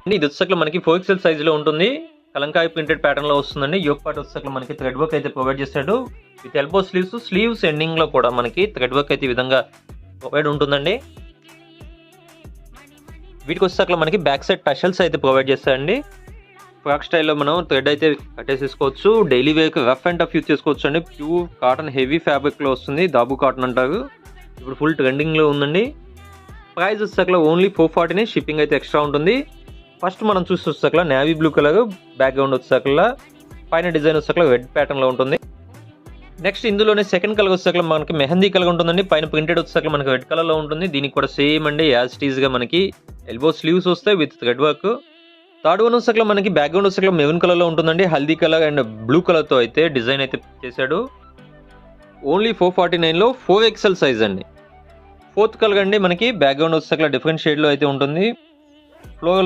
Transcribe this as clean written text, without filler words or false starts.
ఇది వచ్చేసరికి మనకి 4XL సైజులో ఉంటుంది. కలంకారీ ప్రింటెడ్ ప్యాటర్న్లో వస్తుందండి. యోక్ పార్ట్ వచ్చేసరికి మనకి థ్రెడ్ వర్క్ అయితే ప్రొవైడ్ చేశాడు. విత్ ఎల్బో స్లీవ్స్ ఎండింగ్లో కూడా మనకి థ్రెడ్ వర్క్ అయితే ఈ విధంగా ప్రొవైడ్ ఉంటుందండి. వీటికి వచ్చేసరికి మనకి బ్యాక్ సైడ్ టషల్స్ అయితే ప్రొవైడ్ చేస్తారండి. ఫ్రాక్ స్టైల్లో మనం థ్రెడ్ అయితే కట్టేసేసుకోవచ్చు. డైలీ వేర్కి రఫ్ అండ్ టఫ్ యూజ్ చేసుకోవచ్చు అండి. ప్యూర్ కాటన్ హెవీ ఫ్యాబ్రిక్లో వస్తుంది. దాబు కాటన్ అంటారు. ఇప్పుడు ఫుల్ ట్రెండింగ్లో ఉందండి. ప్రైస్ వచ్చేసరికి ఓన్లీ 440 షిప్పింగ్ అయితే ఎక్స్ట్రా ఉంటుంది. ఫస్ట్ మనం చూసి వచ్చేసరికి నేవీ బ్లూ కలర్ బ్యాక్గ్రౌండ్ వచ్చేసరికి పైన డిజైన్ వచ్చేసరికి రెడ్ ప్యాటర్న్లో ఉంటుంది. నెక్స్ట్ ఇందులోనే సెకండ్ కలర్ వచ్చేసరికి మనకి మెహందీ కలర్ ఉంటుందండి. పైన ప్రింటెడ్ వచ్చేసరికి మనకి రెడ్ కలర్లో ఉంటుంది. దీనికి కూడా సేమ్ అండి యాజ్ ఇట్ ఈస్గా మనకి ఎల్బో స్లీవ్స్ వస్తాయి with thread work. Third one వచ్చేసరికి మనకి బ్యాక్గ్రౌండ్ వచ్చేసరికి మెరూన్ కలర్లో ఉంటుందండి. హల్దీ కలర్ అండ్ బ్లూ కలర్తో అయితే డిజైన్ అయితే చేశాడు. ఓన్లీ 449లో 4XL సైజ్ అండి. ఫోర్త్ కలర్ అండి మనకి బ్యాక్గ్రౌండ్ వచ్చేసరికి డిఫరెంట్ షేడ్లో అయితే ఉంటుంది. ఫ్లోరల్